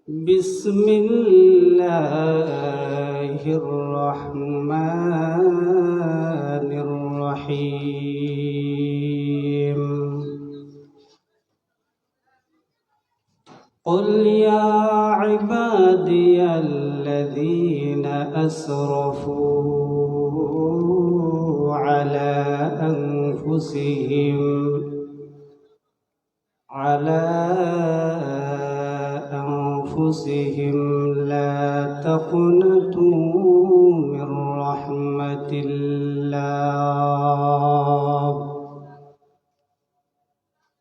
بسم الله الرحمن الرحيم قل يا عبادي الذين أسرفوا على أنفسهم لا تقنطوا من رحمة الله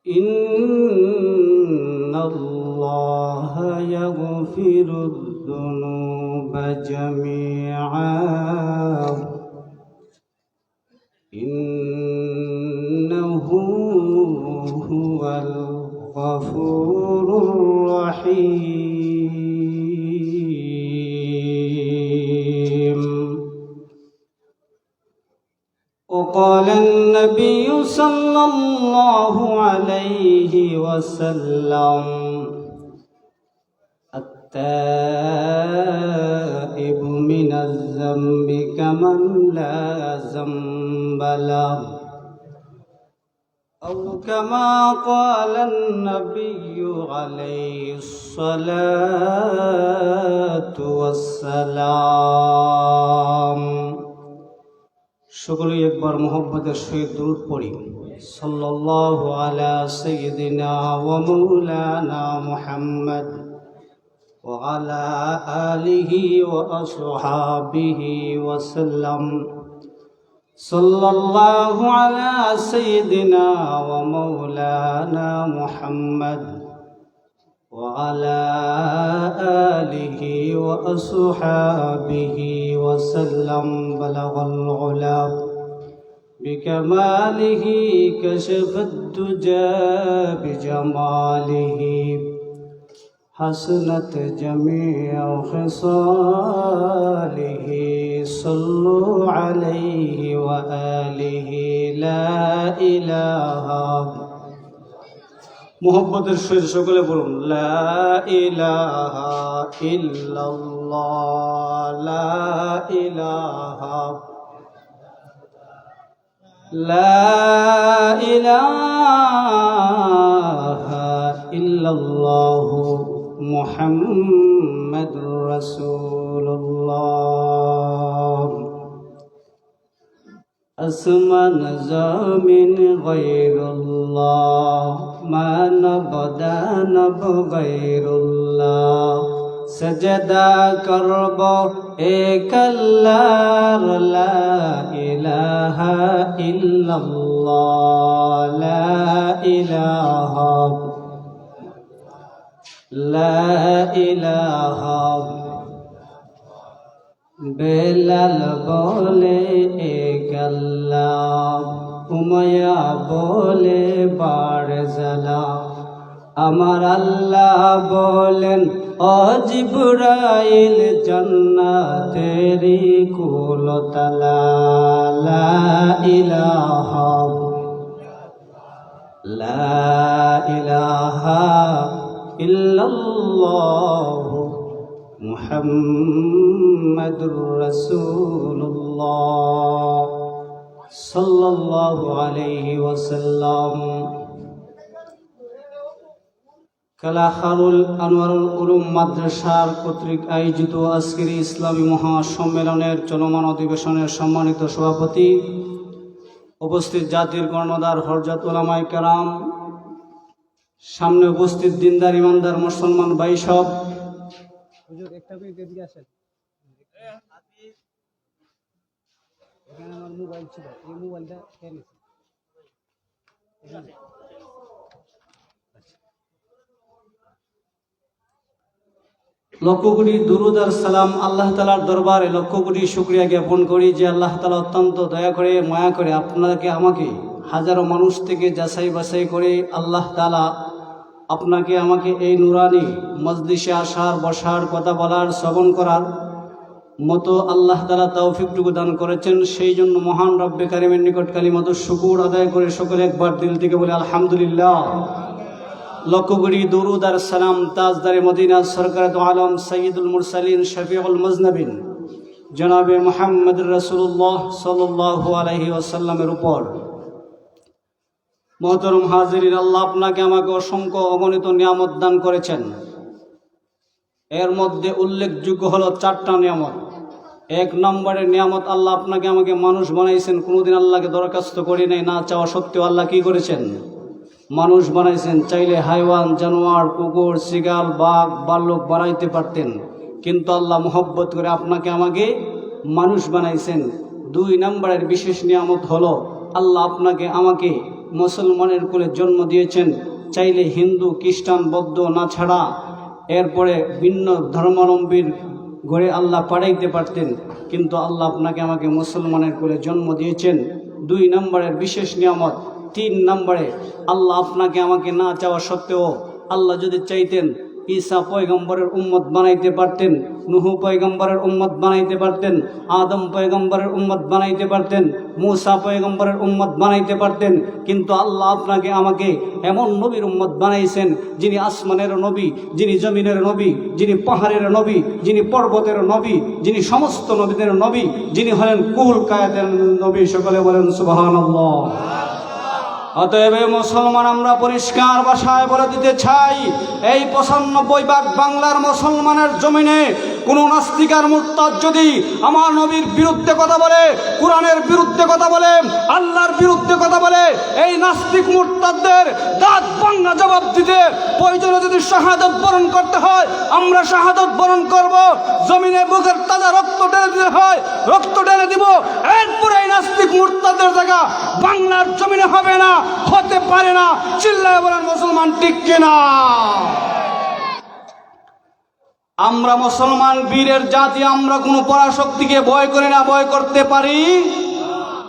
إن الله يغفر الذنوب جميعا إنه هو الغفور الرحيم. وقال النبي صلى الله عليه وسلم التائب من الذنب كمن لا ذنب له أو كما قال النبي عليه الصلاة والسلام. সকলেই একবার মোহব্বতের সহিত দুরূদ পড়ি। সাল্লাল্লাহু আলা সাইয়্যিদিনা ওয়া মাওলানা মুহাম্মদ ওয়া আলা আলিহি ওয়া আসহাবিহি ওয়া সাল্লাম. সাল্লাল্লাহু আলা সাইয়্যিদিনা ওয়া মাওলানা মুহাম্মদ ওয়া আলা আলিহি ওয়া আসহাবিহি ওয়া সাল্লাম. বালাগাল উলা বিকামালিহি কাশাফাত দুজা বিজামালিহি حسنت جميع خصاله صلوا عليه وآله لا إله. মোহব্বতের সহিত সকলে বলুন লা ইলাহা ইল্লাল্লাহ লা ইলাহা ইল্লাল্লাহ মুহাম্মাদুর রাসূলুল্লাহ. আসমান জমিন গায়রুল্লাহ মানব দানব গায়রুল্লাহ সজদা করব এক আল্লাহর লা ইলাহা ইল্লাল্লাহ লা ইলাহা লা ইলাহা. বেলাল বলে এক আল্লাহ উমাইয়া বলে বারজালা. আমার আল্লাহ বলেন ও জিবরাইল জান্নাতেরি কুলতলা. লা ইলাহা লা ইলাহা ইল্লাল্লাহ মুহাম্মাদুর রাসূলুল্লাহ সাল্লাল্লাহু আলাইহি ওয়াসাল্লাম. কালাখারুল আনোয়ারুল উলুম মাদ্রাসার কর্তৃক আয়োজিত আজকের ইসলামী মহাসম্মেলনের চলমান অধিবেশনের সম্মানিত সভাপতি, উপস্থিত জাতির কর্ণধার হযরত উলামায়ে কেরাম, সামনে উপস্থিত দিনদার ইমানদার মুসলমান ভাই সব, হুজুর একটা মিনিট এদিকে আসেন। এখানে আমার মোবাইল ছিল, এই মোবাইলটা খেয়ে নিয়েছি। লক্ষ কোটি দুরুদ আর সালাম আল্লাহ তাআলার দরবারে লক্ষ কোটি শুকরিয়া জ্ঞাপন করি যে আল্লাহ তাআলা অত্যন্ত দয়া করে মায়া করে আপনাকে আমাকে হাজারো মানুষ থেকে যাচাই বাছাই করে আল্লাহ তাআলা আপনাকে আমাকে এই নুরানি মজলিসে আসার, বসার, কথা বলার, শ্রবণ করার মতো আল্লাহ তাআলা তৌফিকটুকু দান করেছেন। সেই জন্য মহান রব্বে কারিমের নিকট কালিমাতুশ শুকুর আদায় করে সকলে একবার দিল থেকে বলে আলহামদুলিল্লাহ। লক্ষ কোটি দুরুদ আর সালাম তাজদারে মদিনা সরকারত আলম সৈয়দুল মুরসালিন শফিউল মুজনবিন জনাবে মুহাম্মদ রাসূলুল্লাহ সাল্লাল্লাহু আলাইহি ওয়াসাল্লামের উপর। মোহতরম হাজিরিন, আল্লাহ আপনাকে আমাকে অসংখ্য অগণিত নিয়ামত দান করেছেন। এর মধ্যে উল্লেখযোগ্য হলো 4টা নিয়ামত। 1 নম্বরের নিয়ামত, আল্লাহ আপনাকে আমাকে মানুষ বানাইছেন। কোনোদিন আল্লাহকে দরখাস্ত করি নাই, না চাওয়া সত্ত্বেও আল্লাহ কি করেছেন? মানুষ বানাইছেন। চাইলে হাইওয়ান, জানোয়ার, কুকুর, শিগাল, বাঘ, বালক বানাইতে পারতেন, কিন্তু আল্লাহ মোহব্বত করে আপনাকে আমাকে মানুষ বানাইছেন। 2 নম্বরের বিশেষ নিয়ামত হলো আল্লাহ আপনাকে আমাকে মুসলমানের কোলে জন্ম দিয়েছেন। চাইলে হিন্দু, খ্রিস্টান, বৌদ্ধ না ছাড়া এরপরে ভিন্ন ধর্মাবলম্বীর ঘরে আল্লাহ পাঠাইতে পারতেন, কিন্তু আল্লাহ আপনাকে আমাকে মুসলমানের কোলে জন্ম দিয়েছেন। 2 নম্বরের বিশেষ নিয়ামত। 3 নম্বরে, আল্লাহ আপনাকে আমাকে না চাওয়া সত্ত্বেও আল্লাহ যদি চাইতেন ঈসা পয়গম্বরের উম্মত বানাইতে পারতেন, নূহ পয়গম্বরের উম্মত বানাইতে পারতেন, আদম পয়গম্বরের উম্মত বানাইতে পারতেন, মূসা পয়গম্বরের উম্মত বানাইতে পারতেন, কিন্তু আল্লাহ আপনাকে আমাকে এমন নবীর উম্মত বানাইছেন যিনি আসমানের নবী, যিনি জমিনের নবী, যিনি পাহাড়ের নবী, যিনি পর্বতের নবী, যিনি সমস্ত নবীদের নবী, যিনি হলেন কুল কায়াতের নবী। সকলে বলেন সুবহানাল্লাহ। অতএব মুসলমান, আমরা পরিষ্কার ভাষায় বলে দিতে চাই, এই 95 বাংলার মুসলমানের জমিনে কোনো নাস্তিক আর মুরতাদ যদি আমার নবীর বিরুদ্ধে কথা বলে, কোরআনের বিরুদ্ধে কথা বলে, আল্লাহর বিরুদ্ধে কথা বলে, এই নাস্তিক মুরতাদদের দাঁত ভাঙা জবাব দিতে প্রয়োজনে যদি শাহাদাত বরণ করতে হয় আমরা শাহাদাত বরণ করব। জমিনে বুকের তাজা রক্ত ঢেলে দিতে হয় রক্ত ঢেলে দিব। এরপরে এই নাস্তিক মুরতাদদের জায়গা বাংলার জমিনে হবে না, হতে পারে না। চিল্লায় বলেন মুসলমান ঠিক কিনা? আমরা মুসলমান বীরের জাতি, আমরা কোনো পরাশক্তিকে ভয় করি না, ভয় করতে পারি।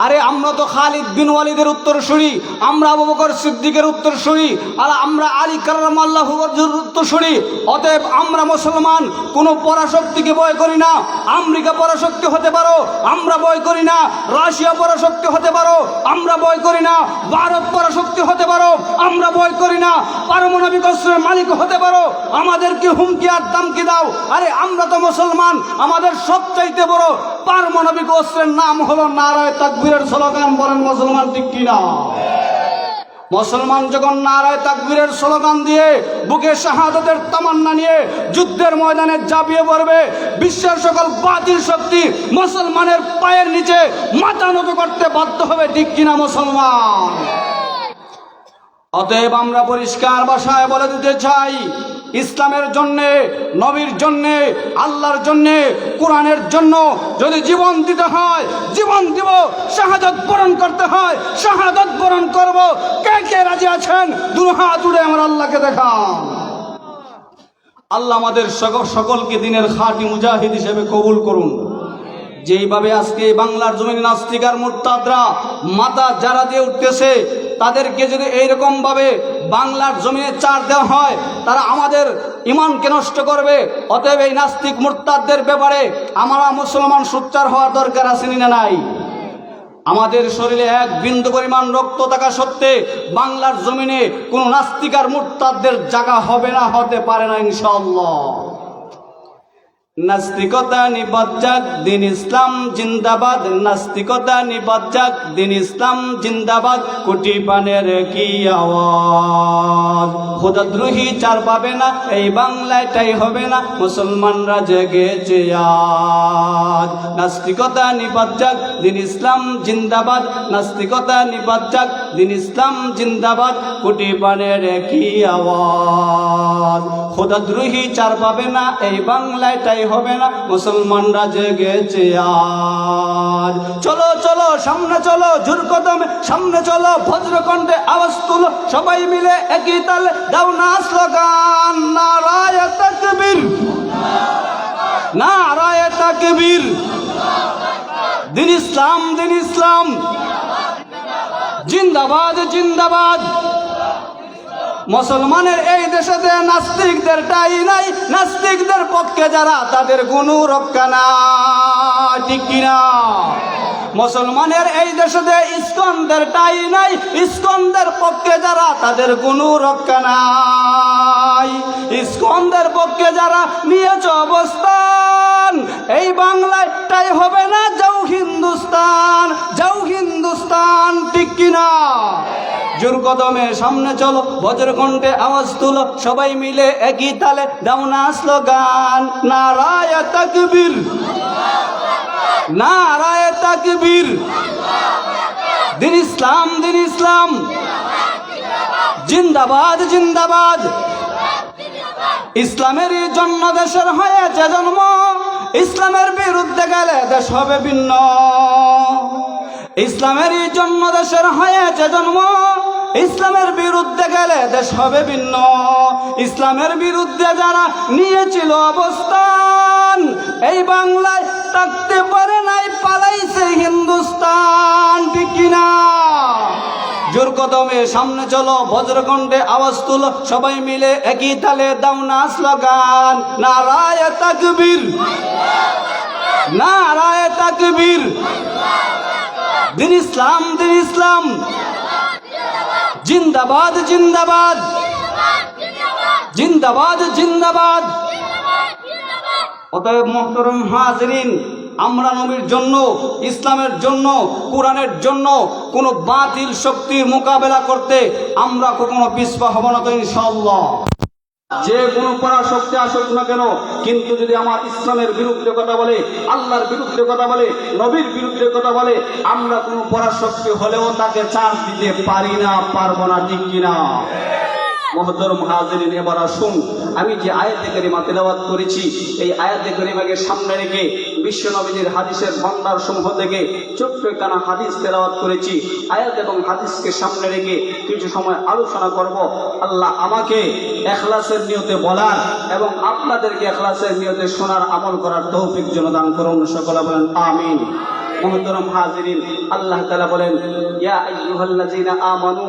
আরে আমরা তো খালিদ বিন ওয়ালিদের উত্তরসূরি, আমরা আবু বকর সিদ্দিকের উত্তরসূরি, আর আমরা আলী কারামাল্লাহু ওয়াজহুর উত্তরসূরি। অতএব আমরা মুসলমান কোনো পরাশক্তিকে ভয় করি না। আমেরিকা পরাশক্তি হতে পারো, আমরা ভয় করি না। রাশিয়া পরাশক্তি হতে পারো, আমরা ভয় করি না। ভারত পরাশক্তি হতে পারো, আমরা ভয় করি না। পারমাণবিক অস্ত্রের মালিক হতে পারো, আমাদেরকে হুমকি আর দামকি দাও। আরে আমরা তো মুসলমান, আমাদের সবচাইতে বড় পারমাণবিক অস্ত্রের নাম হলো নারায়ে তাকবীরের স্লোগান। বলেন মুসলমান ঠিক কিনা? মুসলমান যখন নারায়ে তাকবীরের স্লোগান দিয়ে বুকে শাহাদাতের তামান্না নিয়ে যুদ্ধের ময়দানে ঝাঁপিয়ে পড়বে, বিশ্বের সকল বাতিল শক্তি মুসলমানের পায়ের নিচে মাথা নত করতে বাধ্য হবে। ঠিক কিনা মুসলমান? অতএব আমরা পরিষ্কার ভাষায় বলে দিতে চাই, ইসলামের জন্যে, নবীর জন্যে, আল্লাহর জন্যে, কোরআনের জন্য যদি জীবন দিতে হয় জীবন দিব, শাহাদাত বরণ করতে হয় শাহাদাত বরণ করব। কে কে রাজি আছেন? 2 হাত উঠে আমার আল্লাহকে দেখান। আল্লাহ আমাদের সকলকে দিনের খাঁটি মুজাহিদ হিসেবে কবুল করুন। যেইভাবে আজকে বাংলার জমিনে নাস্তিক আর মুরতাদরা মাথা যারা দিয়ে উঠতেছে, তাদেরকে যদি এইরকম ভাবে বাংলার জমিনে চার দেওয়া হয়, তারা আমাদের ইমানকে নষ্ট করবে। অতএব এই নাস্তিক মুরতাদদের ব্যাপারে আমরা মুসলমান সোচ্চার হওয়ার দরকার আছে না নাই? আমাদের শরীরে 1 বিন্দু পরিমাণ রক্ত থাকা সত্ত্বে বাংলার জমিনে কোনো নাস্তিক আর মুরতাদদের জায়গা হবে না, হতে পারে না ইনশাআল্লাহ। নাস্তিকতা নিবাদ যাক, দিন ইসলাম জিন্দাবাদ। নাস্তিকতা নিবাদ যাক, দিন ইসলাম জিন্দাবাদ। কোটি পানের কি আওয়াজ, খোদাদ্রোহী চার পাবে না, এই বাংলাটাই হবে না, মুসলমানরা জেগেছে আজ। নাস্তিকতা নিবাদ যাক, দিন ইসলাম জিন্দাবাদ। নাস্তিকতা নিবাদ যাক, দিন ইসলাম জিন্দাবাদ। কোটি পানের কি আওয়াজ, খোদাদ্রোহী চার পাবে না, এই বাংলাটাই হবে না, মুসলমানরা জেগেছে আজ। চলো চলো সামনে চলো, জোর কদমে সামনে চলো, ভদ্রকণ্ঠে আওয়াজ তুলো, সবাই মিলে একই তালে দাও না স্লোগান, নারায়ে তাকবীর, নারায়ে তাকবীর। দিন ইসলাম, দিন ইসলাম জিন্দাবাদ, জিন্দাবাদ। মুসলমানের এই দেশেতে নাস্তিকদের ঠাঁই নাই, নাস্তিকদের পক্ষে যারা তাদের কোনো রক্ষা নাই। ঠিক কিনা? মুসলমানের এই দেশে ইসকনদের টাই নাই, ইসকনদের পক্ষে যারা তাদের কোনো রক্ষা নাই। ইসকনদের পক্ষে যারা নিয়েছ অবস্থান, এই বাংলায় টাই হবে না, যাও হিন্দুস্তান, যাও হিন্দুস্তান, ঠিক কিনা? জোর কদমে সামনে চলো, বজ্রকণ্ঠে আওয়াজ তুলো, সবাই মিলে একই তালে দাও না স্লোগান, নারায়ে তাকবীর, নারায়ে তাকবীর, দিন ইসলাম, দিন ইসলাম, জিন্দাবাদ, জিন্দাবাদ। ইসলামেরই জন্য দেশের হয়েছে জন্ম, ইসলামের বিরুদ্ধে গেলে দেশ হবে ভিন্ন। ইসলামেরই জন্য দেশের হয়েছে জন্ম, ইসলামের বিরুদ্ধে গেলে দেশ হবে ভিন্ন। ইসলামের বিরুদ্ধে যারা নিয়েছিল অবস্থান, এই বাংলায় থাকতে পারে নাই, পালাইছে হিন্দুস্তান, ঠিক কিনা? জোর কদমে সামনে চলো, বজ্রকণ্ঠে আওয়াজ তুলো, সবাই মিলে একই তালে দাও না স্লোগান, নারায়ে তাকবীর, নারায়ে তাকবীর, দিন ইসলাম, দিন ইসলাম, জিন্দাবাদ, জিন্দাবাদ, জিন্দাবাদ, জিন্দাবাদ। অতএব মুহতারাম হাজিরিন, আমরা নবীর জন্য, ইসলামের জন্য, কোরআনের জন্য কোনো বাতিল শক্তির মোকাবেলা করতে আমরা কখনো পিছপা হব না তো ইনশাআল্লাহ। যে কোনো পরাশক্তি আসুক না কেন, কিন্তু যদি আমার ইসলামের বিরুদ্ধে কথা বলে, আল্লাহর বিরুদ্ধে কথা বলে, নবীর বিরুদ্ধে কথা বলে, আমরা কোনো পরাশক্তি হলেও তাকে চান্স দিতে পারি না, পারবো না, ঠিক কিনা? মুহতারাম হাজিরিন, এবার আসুন, আমি যে আয়াতে কারিমা তেলাওয়াত করেছি, এই আয়াতে কারিমাকে সামনে রেখে বিশ্ব নবীর হাদিসের ভান্ডার সমূহ থেকে ছোট্ট কানা হাদিস তেলাওয়াত করেছি। আয়াত এবং হাদিসকে সামনে রেখে কিছু সময় আলোচনা করব। আল্লাহ আমাকে ইখলাসের নিয়তে বলার এবং আপনাদেরকে ইখলাসের নিয়তে শোনার, আমল করার তৌফিক যেন দান করুন। সকলে বলেন আমিন। মুহতারাম হাজিরিন, আল্লাহ তাআলা বলেন, ইয়া আইয়ুহাল্লাযীনা আমানু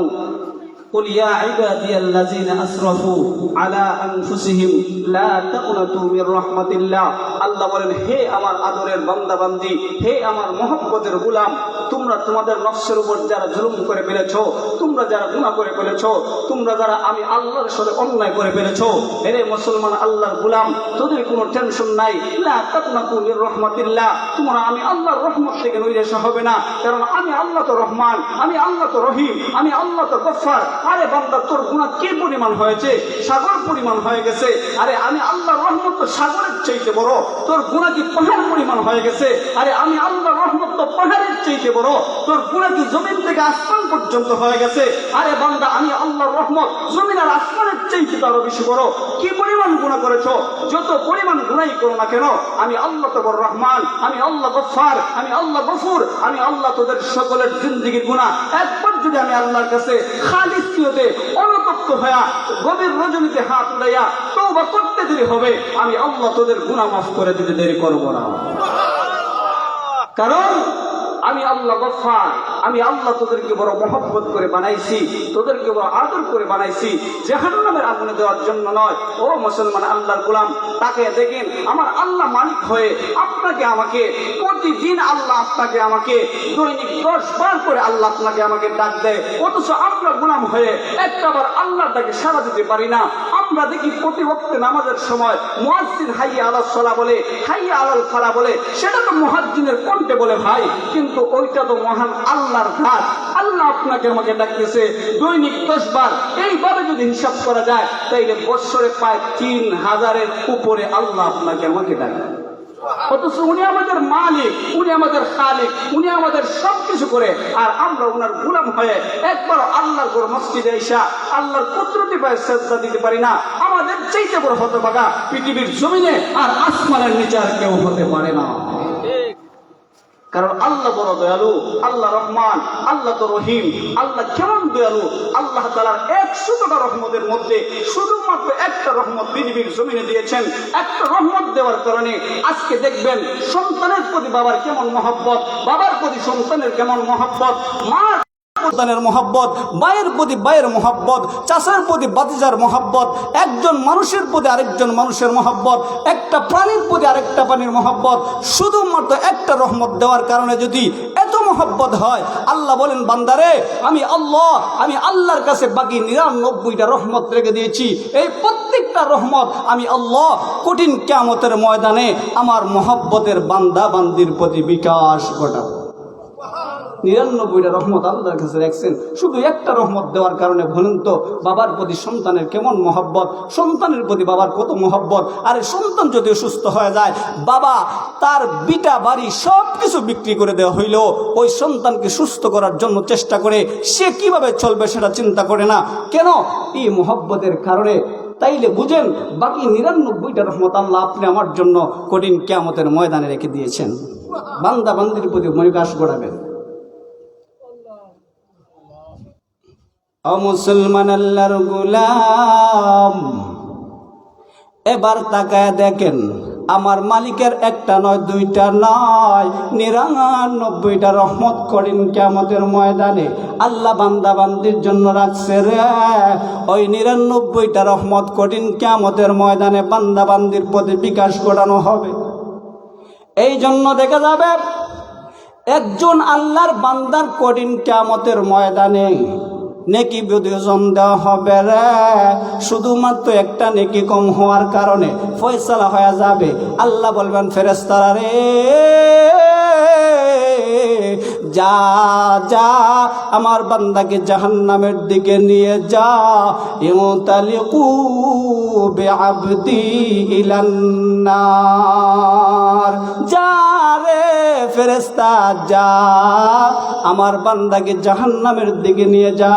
قل يا عبادي الذين أسرفوا على أنفسهم لا تقنطوا من رحمة الله। আল্লাহ বলেন, হে আমার আদরের বান্দা বান্দি, হে আমার মহব্বতের গোলাম, তোমরা তোমাদের নফসের উপর যারা জুলুম করে ফেলেছো, তোমরা যারা গুনাহ করে ফেলেছো, তোমরা যারা আমি আল্লাহর সাথে অন্যায় করে ফেলেছো, হে মুসলমান আল্লাহর গোলাম, তোদের কোনো টেনশন নাই। লা তাকনাতু মির রাহমাতিল্লাহ, তোমরা আমি আল্লাহর রহমত থেকে নৈরাশ হবে না, কারণ আমি আল্লাহ তো রহমান, আমি আল্লাহ তো রহিম, আমি আল্লাহ তো গফফার। আরে বান্দা, তোর গুনাহ কি পরিমাণ হয়েছে? সাগর পরিমাণ হয়ে গেছে। আরে আমি আল্লাহর রহমত তো সাগরের চাইতে বড়। তোর গুনাহ কি পাহাড় পরিমাণ হয়ে গেছে? আরে আমি আল্লাহর রহমত তো পাহাড়ের চাইতে বড়। তোর গুনাহ কি জমিন থেকে আসমান পর্যন্ত হয়ে গেছে? আরে বান্দা, আমি আল্লাহর রহমত জমিন আর আসমানের চাইতে তো আরো বেশি বড়। কি পরিমাণ গুনাহ করেছো? যত পরিমাণ গুনাহই করো না কেন, আমি আল্লাহ তো বড় রহমান, আমি আল্লাহ গফফার, আমি আল্লাহ গফুর, আমি আল্লাহ তোদের সকলের জিন্দেগির গুনাহ একবার যদি আমি আল্লাহর কাছে খালিস নিয়তে অনুতপ্ত হয়ে গভীর রজনীতে হাত উঠাইয়া তওবা করতে দেরি হবে, আমি আল্লাহ তোদের গুনাহ মাফ করে দিতে দেরি করব না। কারণ আমি আল্লাহ গফফার, আমি আল্লাহ তোদেরকে বড় মহব্বত করে বানাইছি, তোদেরকে বড় আদর করে বানাইছি, জাহান্নামের আগুনে দেওয়ার জন্য নয়। ও মুসলমান আল্লাহর গোলাম, তাকে দেখেন, আমার আল্লাহ মালিক হয়ে আপনাকে আমাকে প্রতিদিন আল্লাহ আপনাকে আমাকে দৈনিক 10 বার করে আল্লাহ আপনাকে আমাকে ডাক দেয়, অথচ আমরা গোলাম হয়ে একটাবার আল্লাহর ডাকে সাড়া দিতে পারি না। আমরা দেখি প্রতি ওয়াক্তে নামাজের সময় মুয়াজ্জিন হাইয়া আলাস সালাহ বলে, হাইয়া আলাল ফালাহ বলে, সেটা তো মুয়াজ্জিনের কণ্ঠে বলে ভাই, কিন্তু ওইটা তো মহান আল্লাহর ডাক। আল্লাহ আপনাকে আমাকে ডাকতেছে দৈনিক 10 বার। এইভাবে যদি হিসাব করা যায়, তাইলে বছরে প্রায় 3000-এর উপরে আল্লাহ আপনাকে আমাকে ডাকে। অথচ উনি আমাদের মালিক, উনি আমাদের খালিক, উনি আমাদের সবকিছু করে, আর আমরা ওনার গোলাম হয়ে একবার আল্লাহর ঘর মসজিদে আইসা আল্লাহর কুদরতি পায়ে সেজদা দিতে পারি না। আমাদের চাইতে বড় হতভাগা পৃথিবীর জমিনে আর আসমানের নিচে আর কেউ হতে পারে না। কারণ আল্লাহ বড় দয়ালু, আল্লাহ রহমান, আল্লাহ তো রহিম। আল্লাহ কেমন দয়ালু? আল্লাহ তাআলার 100টা রহমতের মধ্যে শুধুমাত্র একটা রহমত পৃথিবীর জমিনে দিয়েছেন। একটা রহমত দেওয়ার কারণে আজকে দেখবেন সন্তানের প্রতি বাবার কেমন মহব্বত, বাবার প্রতি সন্তানের কেমন মহব্বত, মার সন্তানের মহব্বত, ভাইয়ের প্রতি ভাইয়ের মহব্বত, চাচার প্রতি ভাতিজার মহব্বত, একজন মানুষের প্রতি আরেকজন মানুষের মহব্বত, একটা প্রাণীর প্রতি আরেকটা প্রাণীর মহব্বত, শুধুমাত্র একটা রহমত দেওয়ার কারণে যদি এত মহব্বত হয়। আল্লাহ বলেন বান্দারে আমি আল্লাহর কাছে বাকি 99টা রহমত রেখে দিয়েছি। এই প্রত্যেকটা রহমত আমি আল্লাহ কঠিন কিয়ামতের ময়দানে আমার মহব্বতের বান্দা বান্দির প্রতি বিকাশ ঘটাবো। 99টা রহমত আল্লাহর কাছে রাখছেন, শুধু একটা রহমত দেওয়ার কারণে। বলুন তো বাবার প্রতি সন্তানের কেমন মহব্বত, সন্তানের প্রতি বাবার কত মহব্বত। আরে সন্তান যদি সুস্থ হয়ে যায়, বাবা তার বিটা বাড়ি সব কিছু বিক্রি করে দেওয়া হইল ওই সন্তানকে সুস্থ করার জন্য চেষ্টা করে, সে কিভাবে চলবে সেটা চিন্তা করে না। কেন? এই মহব্বতের কারণে। তাইলে বুঝেন বাকি 99টা রহমত আল্লাহ আপনি আমার জন্য কঠিন কিয়ামতের ময়দানে রেখে দিয়েছেন। বান্দা বান্দির প্রতি বিকাশ ঘটাবেন। ও মুসলমান আল্লাহর গোলাম, এবার তাকায় দেখেন আমার মালিকের একটা নয়, দুইটা নয়, 99টা রহমত করিন কিয়ামতের ময়দানে আল্লাহ বান্দা বান্দির জন্য রাখছে রে। ওই 99টা রহমত কঠিন কিয়ামতের ময়দানে বান্দা বান্দির প্রতি বিকাশ ঘটানো হবে। এই জন্য দেখা যাবে একজন আল্লাহর বান্দার কঠিন কিয়ামতের ময়দানে নেকি বিয়োজন দেওয়া হবে রে। শুধুমাত্র একটা নেকি কম হওয়ার কারণে ফয়সালা হয়ে যাবে। আল্লাহ বলবেন ফেরেশতারা রে যা যা আমার বান্দাকে জাহান্নামের দিকে নিয়ে যা। ইউতালিকু বিআবদি ইলান নার। যা রে ফেরেশতা যা আমার বান্দাকে জাহান্নামের দিকে নিয়ে যা।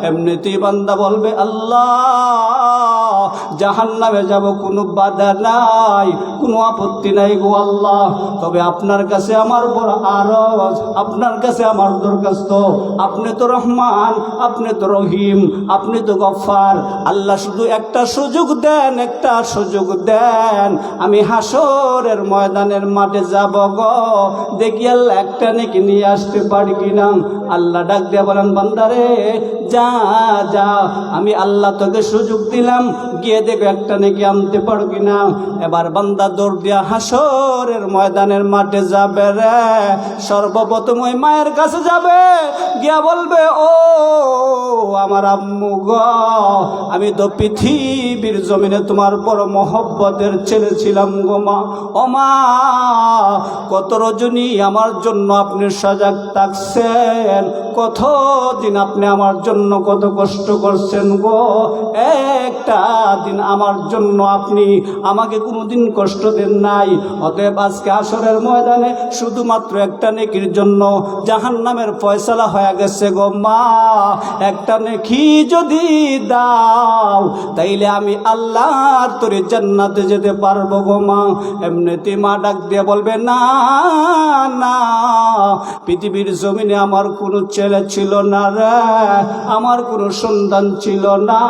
এমনিতেই বান্দা বলবে আল্লাহ জাহান্নামে যাব, কোনো বাধা নাই, কোনো আপত্তি নাই গো আল্লাহ। তবে আপনার কাছে আমার বড় আরজ, আপনার কাছে আমার দরখাস্ত। আপনি তো রহমান, আপনি তো রহিম, আপনি তো গফফার। আল্লাহ শুধু একটা সুযোগ দেন, একটা সুযোগ দেন। আমি হাসরের ময়দানের মাঠে যাব গো, দেখি আল্লাহ একটা নেকি নিয়ে আসতে পারি কিনা। আল্লাহ ডাক দিয়ে বলেন বান্দারে যা যা, আমি আল্লাহ তোকে সুযোগ দিলাম, গিয়ে দেখো একটা নেকি আনতে পারো কিনা। এবার বান্দা দৌড় দিয়া হাসরের ময়দানের মাঠে যাবে রে। সর্বপ্রথম ওই মায়ের কাছে যাবে, গিয়া বলবে ও আমার আম্মু গো, আমি তো পৃথিবীর জমিনে তোমার বড় মহব্বতের ছেলে ছিলাম গো মা। ও মা, কত রজনী আমার জন্য আপনি সজাগ থাকছেন, কতদিন আপনি আমার জন্য কত কষ্ট করছেন গো। একটা দিন আমার জন্য আপনি আমাকে কোনোদিন কষ্ট দেন নাই। অতএব আজকে আসরের ময়দানে শুধুমাত্র একটা নেকির জন্য জাহান্নামের ফয়সালা হয়ে গেছে গো মা। একটা নেকি যদি দাও তাইলে আমি আল্লাহর তরে জান্নাতে যেতে পারবো গো মা। এমনিতে মা ডাক দিয়ে বলবে না না, পৃথিবীর জমিনে আমার কোনো ছেলে ছিল না রে, আমার কোনো সন্তান ছিল না।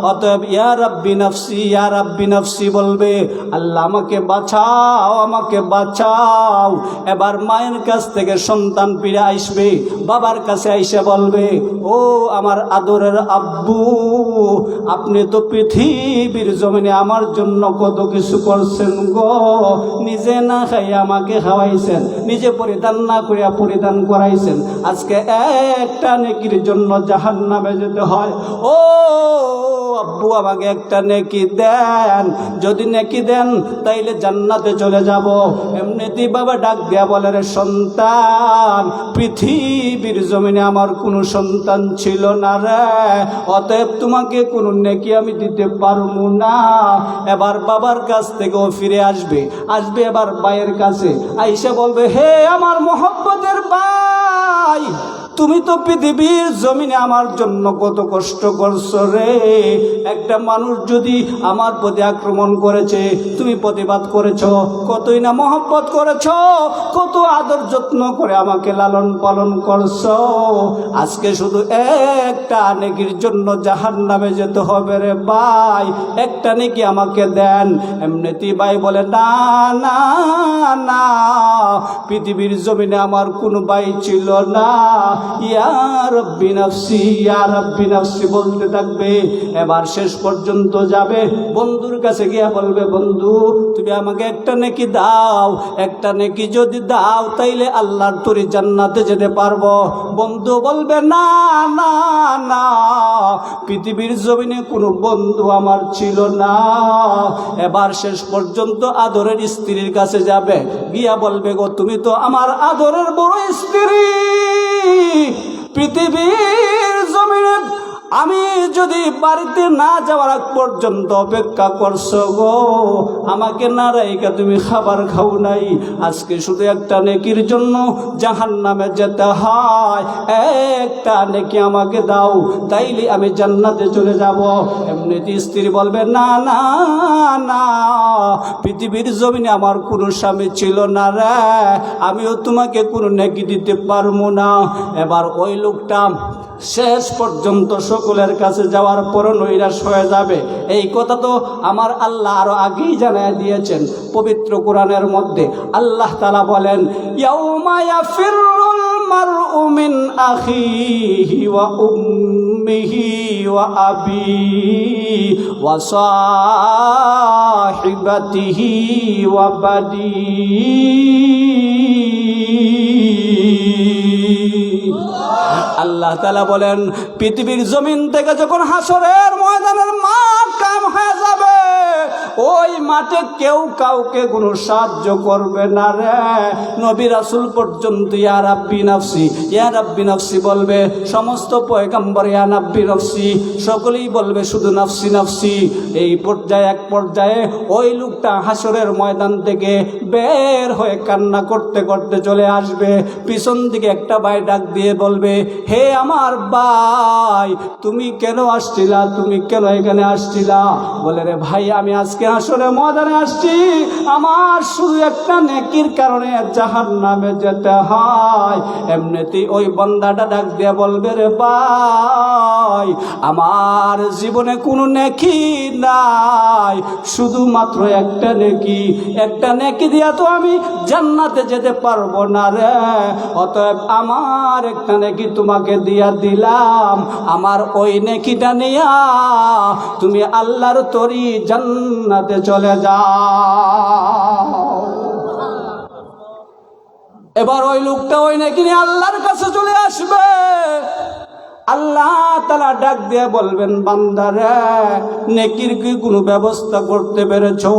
অতএব ইয়া রাব্বি নাফসি, ইয়া রাব্বি নাফসি বলবে। আল্লাহ আমাকে বাঁচাও, আমাকে বাঁচাও। এবার মায়ের কাছ থেকে সন্তান ফিরে আসবে, বাবার কাছে আইসে বলবে ও আমার আদরের আব্বু, আপনি তো পৃথিবীর জমিনে আমার জন্য কত কিছু করছেন গো। নিজে না খাই আমাকে খাওয়াইছেন, নিজে পরিধান না করিয়া পরিধান করাইছেন। আজকে একটা নেকির জন্য জাহান্নামে যেতে হয়। ও আব্বু আমাকে একটা নেকি দেন, যদি নেকি দেন তাইলে জান্নাতে চলে যাব। এমনিতেই বাবা ডাক দিয়া বলে রে সন্তান, পৃথিবীর জমিনে আমার কোনো সন্তান ছিল না রে, অতএব তোমাকে কোনো নেকি আমি দিতে পারবো না। এবার বাবার কাছ থেকেও ফিরে আসবে, আসবে এবার ভাইয়ের কাছে আইসা বলবে হে আমার মহব্বতের ভাই, তুমি তো পৃথিবীর জমিনে আমার জন্য কত কষ্ট করছো রে। একটা মানুষ যদি আমার প্রতি আক্রমণ করেছে, তুমি প্রতিবাদ করেছো, কতই না মহব্বত করেছো, কত আদর যত্ন করে আমাকে লালন পালন করছো। আজকে শুধু একটা নেকির জন্য জাহান্নামে যেতে হবে রে ভাই, একটা নেকি আমাকে দেন। এমনিতেই ভাই বলে না না না, পৃথিবীর জমিনে আমার কোনো ভাই ছিল না, ইয়া রব্বি নাফসি ইয়া রব্বি নাফসি বলতে থাকবে। এবার শেষ পর্যন্ত যাবে, বন্ধুর কাছে গিয়া বলবে, বন্ধু তুমি আমাকে একটা নেকি দাও, একটা নেকি যদি দাও তাইলে আল্লাহর তরি জান্নাতে যেতে পারবো। বন্ধু বলবে না না না, পৃথিবীর জমিনে কোনো বন্ধু আমার ছিল না। এবার শেষ পর্যন্ত আদরের স্ত্রীর কাছে যাবে, গিয়া বলবে, গো তুমি তো আমার আদরের বড় স্ত্রী, পৃথিবীর জমিনে আমি যদি বাড়িতে না যাওয়ার আগ পর্যন্ত অপেক্ষা করছো গো, আমাকে না রাইকা তুমি খাবার খাও নাই, আজকে শুধু একটা নেকির জন্য জাহান্নামে যেতে হয়, একটা নেকি আমাকে দাও, তাইলে আমি জান্নাতে চলে যাব। এমনিতে স্ত্রী বলবে, না না না, পৃথিবীর জমিনে আমার কোনো স্বামী ছিল না রে, আমিও তোমাকে কোনো নেকি দিতে পারবো না। এবার ওই লোকটা শেষ পর্যন্ত সকলের কাছে যাওয়ার পর নৈরাশ হয়ে যাবে। এই কথা তো আমার আল্লাহ আরো আগেই জানায় দিয়েছেন পবিত্র কোরআনের মধ্যে। আল্লাহ তাআলা বলেন, ইয়াউমা ইয়াফিরুল মারউ মিন আখিহি ওয়া উম্মিহি ওয়া আবিহি ওয়া সাহিবাতিহি ওয়া বানিহি। আল্লাহ তাআলা বলেন, পৃথিবীর জমিন থেকে যখন হাসরের ময়দানের মাঠ কায়েম হয়ে যাবে, ওই মাঠে কেউ কাউকে কোনো সাহায্য করবে না রে। নবী রাসূল পর্যন্ত ইয়া রাব্বি নাফসি ইয়া রাব্বি নাফসি বলবে, সমস্ত পয়গম্বর ইয়া রাব্বি নাফসি, সকলেই বলবে শুধু নাফসি নাফসি। এই পর্যায়ে এক পর্যায়ে ওই লোকটা হাসরের ময়দান থেকে বের হয়ে কান্না করতে করতে চলে আসবে। পিছন দিকে একটা ভাই ডাক দিয়ে বলবে, হে আমার ভাই, তুমি কেন আসছিলা, তুমি কেন এখানে আসছিলা? বলে, রে ভাই, আমি আজকে হাসরের ময়দানে আসছি, আমার শুধু একটা নেকির কারণে জাহান্নামে যেতে হয়। এমনিতেই ওই বান্দাটা ডাক দিয়ে বলবে, রে ভাই, আমার জীবনে কোনো নেকি নাই, শুধুমাত্র একটা নেকি, একটা নেকি দিয়া তো আমি জান্নাতে যেতে পারবো না রে, অতএব আমার একটা নেকি তোমাকে দিয়া দিলাম, আমার ওই নেকিটা নিয়া তুমি আল্লাহর তরি জান্নাতে চলে যাও। এবার ওই লোকটা ওই নেকি নিয়ে আল্লাহর কাছে চলে আসবে। আল্লাহ তাআলা ডাক দিয়ে বলবেন, বান্দারে, নেকির কি কোনো ব্যবস্থা করতে পেরেছো?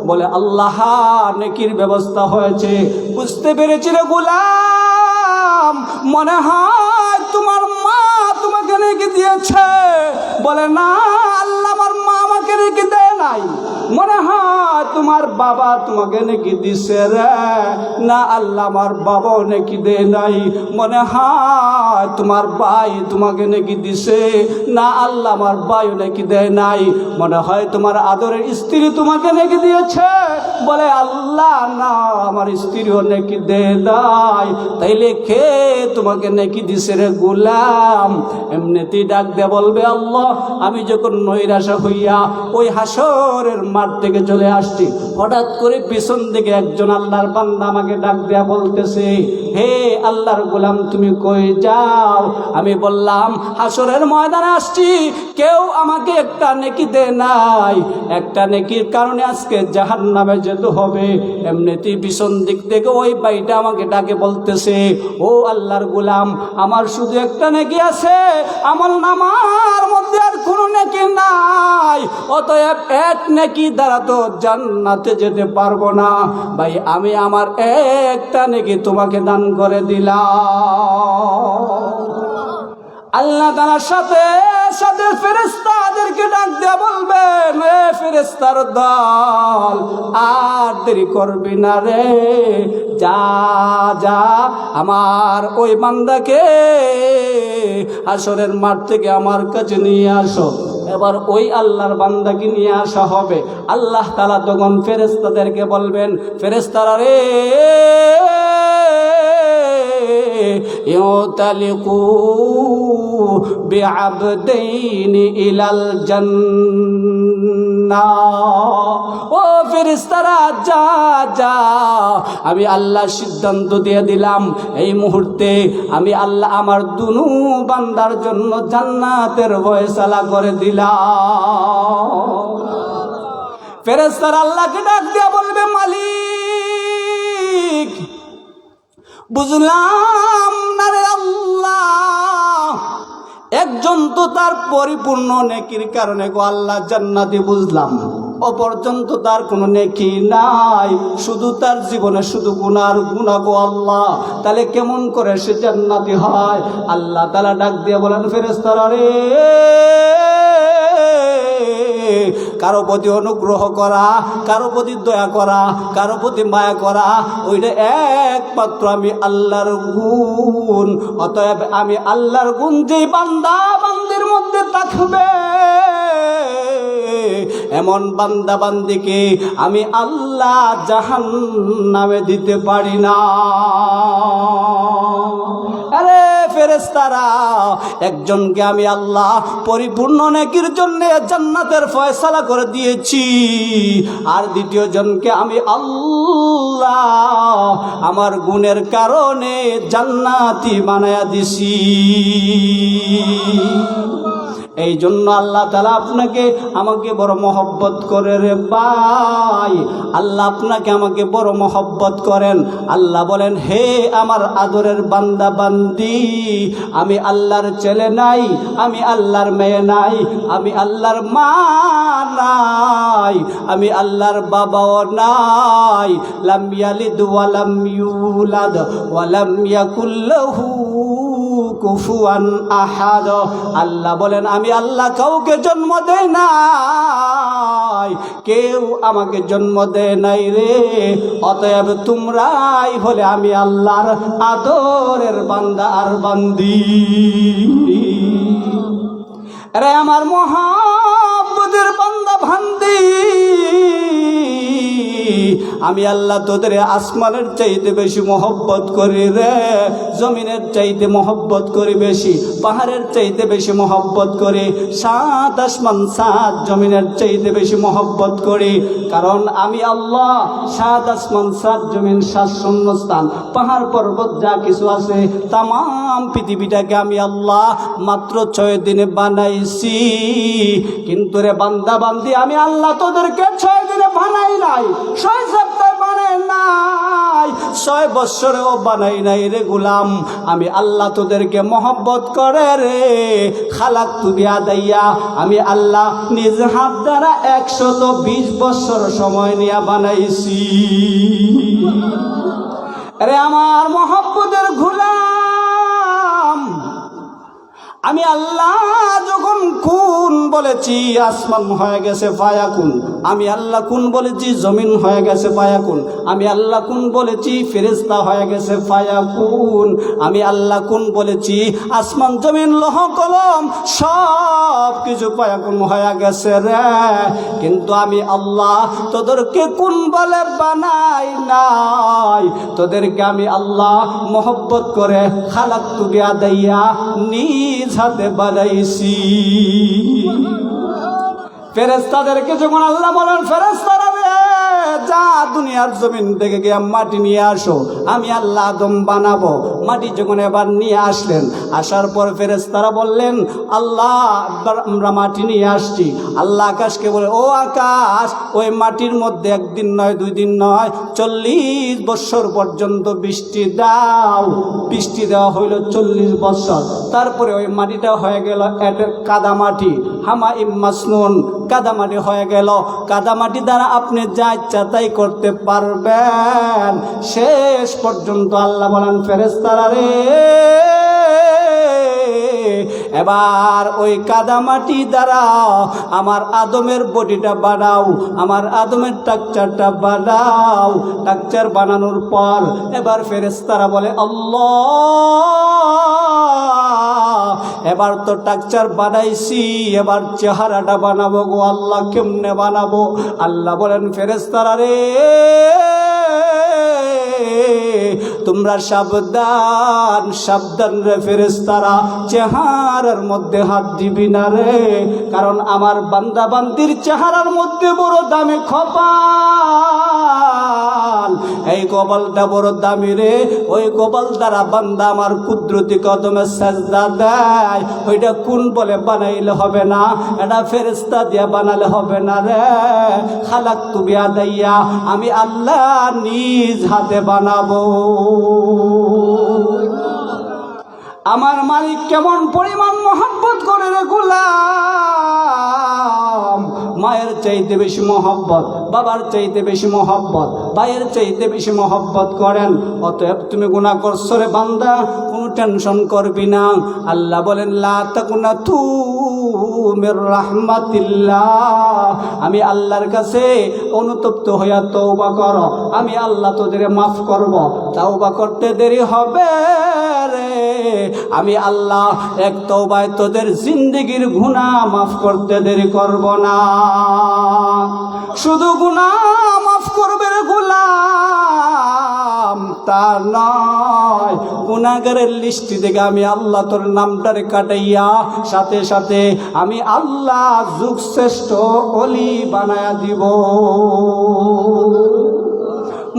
বলে, আল্লাহ, নেকির ব্যবস্থা হয়েছে। বুঝতে পেরেছি রে গোলাম, মনে হয় তোমার মা তোমাকে নেকি দিয়েছে। বলে, না আল্লাহ, আমার মা আমাকে নেকি দেয় নাই। মনে হয় তোমার বাবা তোমাকে নেকি দিছে রে। না আল্লাহ, আমার বাবাও নেকি দেয় নাই। মনে হয় তোমার ভাই তোমাকে নেকি দিছে। না আল্লাহ, আমার ভাইও নেকি দেয় নাই। মনে হয় তোমার আদরের স্ত্রী তোমাকে নেকি দিয়েছে। বলে, আল্লাহ না, আমার স্ত্রীও নেকি দেয় নাই। তাইলে কে তোমাকে নেকি দিছে রে গোলাম? এমনিতেই ডাক দিয়ে বলবে, আল্লাহ, আমি যখন নৈরাশা হইয়া ওই হাসরের মাঠ থেকে চলে আসছি, হঠাৎ করে পিছন দিকে একজন আল্লাহর বান্দা আমাকে ডাক দেয়া বলতেছে, হে আল্লাহর গোলাম, তুমি কই যাও? আমি বললাম, হাসরের ময়দানে আসছি, কেউ আমাকে একটা নেকি দেয় নাই, একটা নেকির কারণে আজকে জাহান্নামে যেতে হবে। এমনিতেই পিছন দিক থেকে ওই ভাইটা আমাকে ডাকে বলতেছে, ও আল্লাহর গোলাম, আমার শুধু একটা নেকি আছে, আমল নামার মধ্যে আর কোনো নেকি নাই, অতএব এক নেকি দ্বারা তো জান্নাতে যেতে পারবো না। ভাই, আমি আমার একটা নেকি তোমাকে দান করে দিলাম। আল্লাহ তাআলার সাথে সাথে ফেরেশতাদেরকে ডাক দিয়ে বলবেন, এ ফেরেশতার দল, আর দেরি করবি না রে, যা যা আমার ওই বান্দাকে হাসরের মাঠ থেকে আমার কাছে নিয়ে আসো। এবার ওই আল্লাহর বান্দাকে নিয়ে আসা হবে। আল্লাহ তাআলা তখন ফেরেশতাদেরকে বলবেন, ফেরেশতারা রে, ইউতালিকু বিআবদাইনি ইলাল জান্নাহ। ও ফেরেশতারা যা যা, আমি আল্লাহ সিদ্ধান্ত দিয়ে দিলাম এই মুহূর্তে আমি আল্লাহ আমার দুনু বান্দার জন্য জান্নাতের ফয়সালা করে দিলাম। ফেরেশতারা আল্লাহকে ডাক দিয়া বলবে, মালিক বুঝলাম না রে আল্লাহ, একজন তো তার পরিপূর্ণ নেকির কারণে গো আল্লাহ জান্নাতি বুঝলাম, অপরজন তো তার কোনো নেকি নাই, শুধু তার জীবনে শুধু গুনার গুনাহ গো আল্লাহ, তাহলে কেমন করে সে জান্নাতি হয়? আল্লাহ তাআলা ডাক দিয়ে বলেন, ফেরেশতারা রে, কারো প্রতি অনুগ্রহ করা, কারো প্রতি দয়া করা, কারো প্রতি মায়া করা, ওইটা একমাত্র আমি আল্লাহর গুণ। অতএব আমি আল্লাহর গুণ যেই বান্দা বান্দির মধ্যে থাকবে, এমন বান্দা বান্দিকে আমি আল্লাহ জাহান্নামে দিতে পারি না। আরে ফেরেশতারা, একজনকে আমি আল্লাহ পরিপূর্ণ নেকির জন্য জান্নাতের ফয়সালা করে দিয়েছি, আর দ্বিতীয় জনকে আমি আল্লাহ আমার গুণের কারণে জান্নাতি বানায়া দিছি। এই জন্য আল্লাহ তাআলা আপনাকে আমাকে বড় মহব্বত করে রে ভাই, আল্লাহ আপনাকে আমাকে বড় মহব্বত করেন। আল্লাহ বলেন, হে আমার আদরের বান্দা বান্দি, আমি আল্লাহর ছেলে নাই, আমি আল্লাহর মেয়ে নাই, আমি আল্লাহর মা নাই, আমি আল্লাহর বাবাও নাই, লাম ইয়ালিদ ওয়া লাম ইউলাদ ওয়া লাম ইয়াকুল লাহু কুফুয়ান আহাদ। আল্লাহ বলেন, আমি আল্লাহ কাউকে জন্ম দেই নাই, কেউ আমাকে জন্ম দেয় নাই রে। অতএব তোমরাই হলে আমি আল্লাহর আদরের বান্দা আর বান্দি। রে আমার মহব্বতের বান্দা বান্দি, আমি আল্লাহ তোদের আসমানের চাইতে বেশি মহব্বত করি রে, জমিনের চাইতে মহব্বত করি বেশি, পাহাড়ের চাইতে বেশি মহব্বত করি, সাত আসমান সাত জমিনের চাইতে বেশি মহব্বত করি। কারণ আমি আল্লাহ সাত আসমান সাত জমিন সাত শূন্যস্থান পাহাড় পর্বত যা কিছু আছে তাম পৃথিবীটাকে আমি আল্লাহ মাত্র 6 দিনে বানাইছি। কিন্তু রে বান্দা বান্দি, আমি আল্লাহ তোদেরকে 6 দিনে বানাই নাই, 6 সপ্তাহে বানাই নাই, 6 বছরেও বানাই নাই রে গোলাম। আমি আল্লাহ তোদেরকে মহব্বত করে রে, খালাক তুবিয়া দাইয়া আমি আল্লাহ নিজ হাত দ্বারা 120 বছর সময় নিয়ে বানাইছি। আরে আমার মহব্বতের গোলাম, আমি আল্লাহ যখন কুন বলেছি আসমান হয়ে গেছে ফায়াকুন, আমি আল্লাহ কুন বলেছি জমিন হয়ে গেছে ফায়াকুন, আমি আল্লাহ কুন বলেছি ফেরেশতা হয়ে গেছে ফায়াকুন, আমি আল্লাহ কুন বলেছি আসমান জমিন লৌহ কলম সব কিছু ফায়াকুন হয়ে গেছে রে। কিন্তু আমি আল্লাহ তোদেরকে কুন বলে বানাই নাই, তোদেরকে আমি আল্লাহ মহব্বত করে খালাক তুবিয়া দাইয়া নিজ হাতে বানাইছি। ফেরেশতাদেরকে যখন আল্লাহ বলেন, ফেরেশতারা যা দুনিয়ার জমিন থেকে গিয়ে মাটি নিয়ে আসো, আমি আল্লাহ আদম বানাবো। মাটি যখন এবার নিয়ে আসলেন, আসার পর ফেরেশতারা বললেন, আল্লাহ আমরা মাটি নিয়ে আসছি। আল্লাহ আকাশকে বলে, ও আকাশ, ওই মাটির মধ্যে 1 দিন নয় 2 দিন নয় 40 বছর পর্যন্ত বৃষ্টি দাও। বৃষ্টি দেওয়া হইল 40 বছর। তারপরে ওই মাটিটা হয়ে গেল কাদা মাটি, হামা ইমাসনুন, কাদা মাটি হয়ে গেল। কাদা মাটি দ্বারা আপনি যা ইচ্ছা তাই করতে পারবেন। শেষ পর্যন্ত আল্লাহ বলেন, ফেরেশতারা রে, এবার ওই কাদামাটি দ্বারা আমার আদমের বডিটা বানাও, আমার আদমের টাকচারটা বানাও। টাকচার বানানোর পর এবার ফেরেশতারা বলে, আল্লাহ এবার তো টাকচার বানাইছি, এবার চেহারাটা বানাবো গো আল্লাহ, কেমনে বানাবো? আল্লাহ বলেন, ফেরেশতারা রে, তোমরা সাবধান সাবধান রে ফেরেশতারা, চেহারার মধ্যে হাত দিবি না রে, কারণ আমার বান্দা বান্দির চেহারার মধ্যে বড় দামি খোপা এই কপালটা বড় দামি রে, ওই কপাল দ্বারা বান্দা আমার কুদরতি কদমে সাজদা দেয়। ওইটা কোন বলে বানাইলে হবে না, এটা ফেরেশতা দিয়া বানালে হবে না রে। খালাকতু বিয়াদাইয়া, আমি আল্লাহ নিজ হাতে বানাবো। আমার মালিক কেমন পরিমাণ মহব্বত করে রে গোলাম। মায়ের চাইতে বেশি মহব্বত, বাবার চাইতে বেশি মহব্বত, ভাইয়ের চাইতে বেশি মহব্বত করেন। অতএব তুমি গুনাহ করছো রে বান্দা, কোনো টেনশন করবি না। আল্লাহ বলেন লা তাকুনাতু মির রাহমাতিল্লাহ, আমি আল্লাহর কাছে অনুতপ্ত হইয়া তওবা করো, আমি আল্লাহ তোদের মাফ করব। তওবা করতে দেরি হবে রে, আমি আল্লাহ এক তওবায় তোদের জিন্দেগির গুনাহ মাফ করতে দেরি করব না। শুধু গুনাহ মাফ করবে রে গোলাম তা নয়, গুনাহগারের লিস্টি থেকে আমি আল্লাহ তোর নামটারে কাটাইয়া সাথে সাথে আমি আল্লাহ যুগ শ্রেষ্ঠ ওলি বানায়া দিব।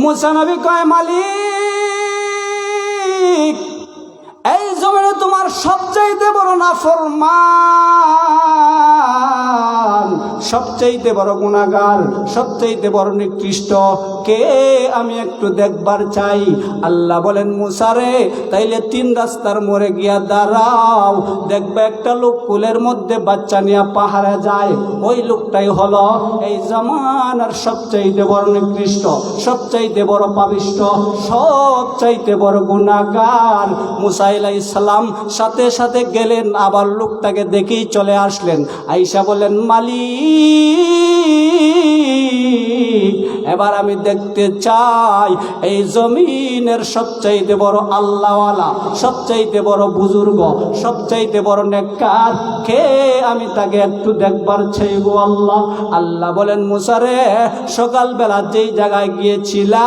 মুসা নবী কয় মালিক, এই জমিনে তোমার সবচাইতে বড় নাফরমান, সবচাইতে বড় গুনাহগার, সবচাইতে বড় নিকৃষ্ট কে আমি একটু দেখবার চাই। আল্লাহ বলেন মুসা রে, তাইলে 3 রাস্তার মোড়ে গিয়া দাঁড়াও, দেখবে একটা লোক কুলের মধ্যে বাচ্চা নিয়ে পাহাড়ে যায়। ওই লোকটাই হলো এই জামানার সবচাইতে বড় নিকৃষ্ট, সবচাইতে বড় পাপিষ্ট, সবচাইতে বড় গুনাহগার। মুসা আলাইহিস সালাম সাথে সাথে গেলেন, আবার লোকটাকে দেখেই চলে আসলেন। আয়েশা বলেন মালিক, এবার আমি দেখতে চাই এই জমিনের সবচাইতে বড় আল্লাহওয়ালা, সবচাইতে বড় বুজুর্গ, সবচাইতে বড় নেককার কে, আমি তাকে একটু দেখবার চাই গো আল্লাহ। আল্লাহ বলেন মুসা রে, সকালবেলা যেই জায়গায় গিয়েছিলা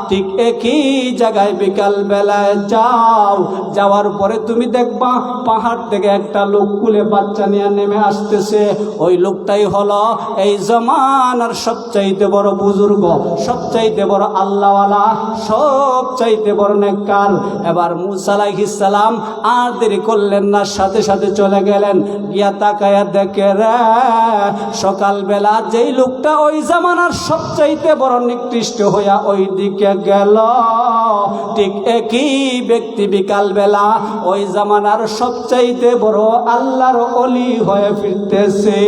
ঠিক একই জায়গায় বিকাল বেলায় যাও। যাওয়ার পরে তুমি দেখবা পাহাড় থেকে একটা লোক কুলে বাচ্চা নিয়ে নেমে আসতেছে। ওই লোকটাই হলো এই জমানার সবচাইতে বড় বুজুর্গ, সবচাইতে বড় আল্লাহওয়ালা, সবচাইতে বড় নেককার। এবার মুসা আলাইহিস সালাম আর দেরি করলেন না, সাথে সাথে চলে গেলেন। গিয়া তাকায়া দেখে রে, সকালবেলা যেই লোকটা ওই জামানার সবচাইতে বড় নিকৃষ্ট হইয়া ওই দিকে গেল, ঠিক একই ব্যক্তি বিকালবেলা ওই জামানার সবচাইতে বড় আল্লাহর ওলি হয়ে ফিরতেছে।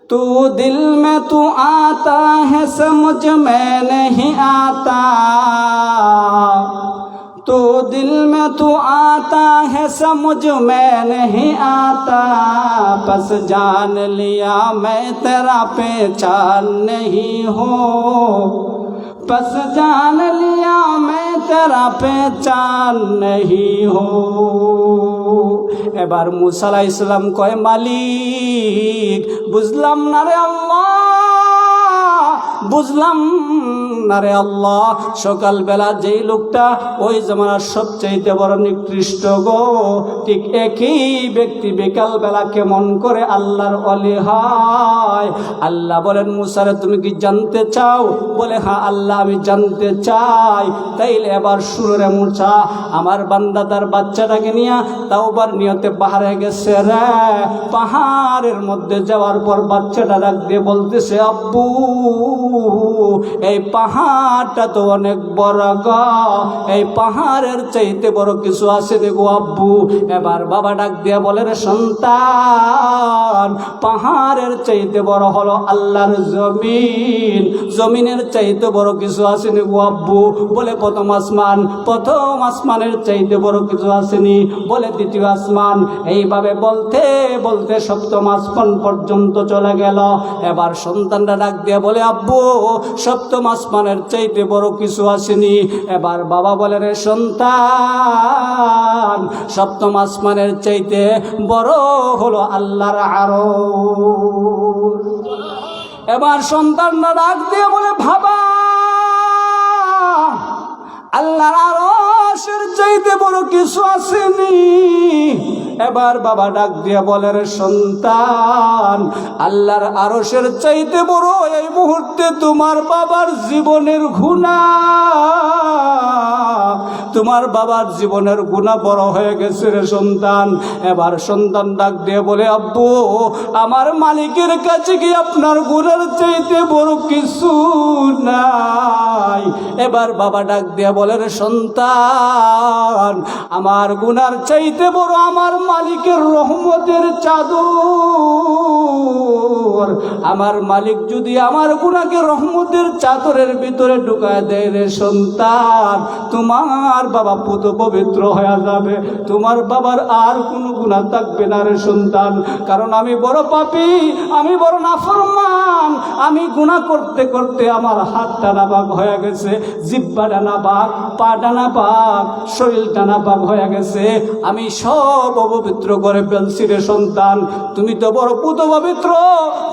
तू दिल में तू आता है समझ में नहीं आता, तू दिल में तू आता है समझ में नहीं आता, बस जान लिया मैं तेरा पहचान नहीं हूँ, बस जान लिया मैं तेरा पहचान नहीं हूँ। এবার মুসা আলাইহিস সালাম কয় মালিক, বুঝলাম না রে আল্লাহ, বুঝলাম না রে আল্লাহ, সকালবেলা যেই লোকটা ওই জামানার সবচাইতে বড় নিকৃষ্ট গো, ঠিক একই ব্যক্তি বিকালবেলা কেমন করে আল্লাহর ওলি হয়। আল্লাহ বলেন মুসা রে, তুমি কি জানতে চাও? বলে হ্যাঁ আল্লাহ, আমি জানতে চাই। তাইলে এবার শুরু রে মুসা, আমার বান্দা তার বাচ্চাটাকে নিয়ে তাওবার নিয়তে পাহাড়ে গেছে রে। পাহাড়ের মধ্যে যাওয়ার পর বাচ্চাটা ডাক দিয়ে বলতেছে, আব্বু এই পাহাড়টা তো অনেক বড় গো, এই পাহাড়ের চাইতে বড় কিছু আছে রে গো আব্বু। এবার বাবা ডাক দিয়ে বলে রে সন্তান, পাহাড়ের চাইতে বড় হলো আল্লাহর জমিন, জমিনের চাইতে বড় কিছু আছে রে গো আব্বু। বলে প্রথম আসমান, প্রথম আসমানের চাইতে বড় কিছু আসেনি। বলে দ্বিতীয় আসমান। এইভাবে বলতে বলতে সপ্তম আসমান পর্যন্ত চলে গেল। এবার সন্তানরা ডাক দিয়ে বলে আব্বু সপ্তম আসমানের চাইতে বড় কিছু আসেনি। এবার বাবা বলে রে সন্তান, সপ্তম আসমানের চাইতে বড় হলো আল্লাহর আরশ। এবার সন্তানরা ডাক দিয়ে বলে বাবা আল্লাহর আরশের চাইতে বড় কিছু আসেনি। এবার বাবা ডাক দিয়া বলে, রে সন্তান, আল্লাহর আরশের চাইতে বড় এই মুহূর্তে তোমার বাবার জীবনের গুনাহ, তোমার বাবার জীবনের গুনাহ বড় হয়ে গেছে রে সন্তান। এবার সন্তান ডাক দিয়ে বলে, আব্বু, আমার মালিকের কাছে কি আপনার গুনার চাইতে বড় কিছু নাই? এবার বাবা ডাক দিয়ে বলে, রে সন্তান, আমার গুনার চাইতে বড় আমার মালিকের রহমতের চাদর। আমার মালিক যদি আমার গুনাহকে রহমতের চাদরের ভিতরে ঢুকায় দেয় রে সন্তান, তোমার বাবা পুত পবিত্র হয়ে যাবে, তোমার বাবার আর কোনো গুনাহ থাকবে না রে সন্তান। কারণ আমি বড় পাপী, আমি বড় নাফরমান, আমি গুনাহ করতে করতে আমার হাতটা নাপাক হয়ে গেছে, জিহ্বাটা নাপাক, পাটা নাপাক, শরীরটা নাপাক হয়ে গেছে, আমি সব অপবিত্র করে ফেলছি রে সন্তান। তুমি তো বড় পুত পবিত্র,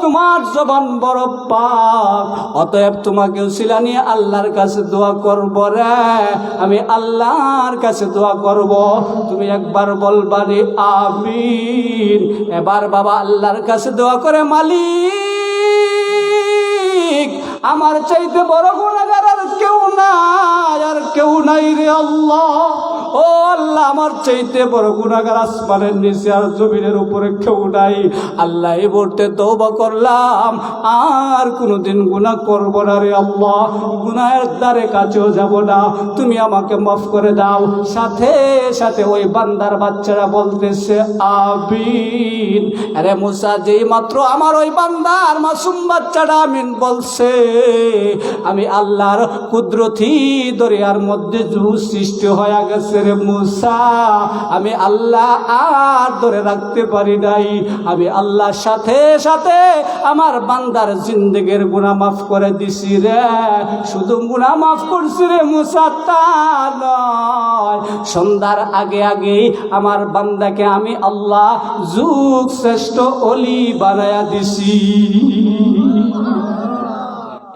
তোমার জবান বড় পাক, অতএব তোমাকে উসিলা নিয়ে আল্লাহর কাছে দোয়া করব রে, আমি আল্লাহর কাছে দোয়া করব, তুমি একবার বলবা রে আমিন। এবার বাবা আল্লাহর কাছে দোয়া করে, মালিক, আমার চাইতে বড় গুনাহগার আর কেউ নাই, আর কেউ নাই রে আল্লাহ। ও আল্লাহ, আমার চাইতে বড় গুনাহগার আসমানের নিচে আর জমিনের উপরে কেউ নাই। আল্লাহ, এই মুহূর্তে তওবা করলাম, আর কোনোদিন গুনাহ করব না রে আল্লাহ, গুনাহের দ্বারে কাছেও যাব না, তুমি আমাকে মাফ করে দাও। সাথে সাথে ওই বান্দার বাচ্চারা বলতেছে আমিন। আরে মুসা, যেই মাত্র আমার ওই বান্দার মাসুম বাচ্চাটা আমিন বলছে, আমি আল্লাহর কুদরতি দরিয়ার মধ্যে জুস সৃষ্টি হয়ে গেছে রে মুসা, আমি আল্লাহ আর ধরে রাখতে পারি নাই। আমি আল্লাহর সাথে সাথে আমার বান্দার জিন্দেগির গুনাহ মাফ করে দিছি রে। শুধু গুনাহ মাফ করছি রে মুসা তা নয়, সন্ধ্যার আগে আগেই আমার বান্দাকে আমি আল্লাহ যুগ শ্রেষ্ঠ ওলি বানায়া দিছি।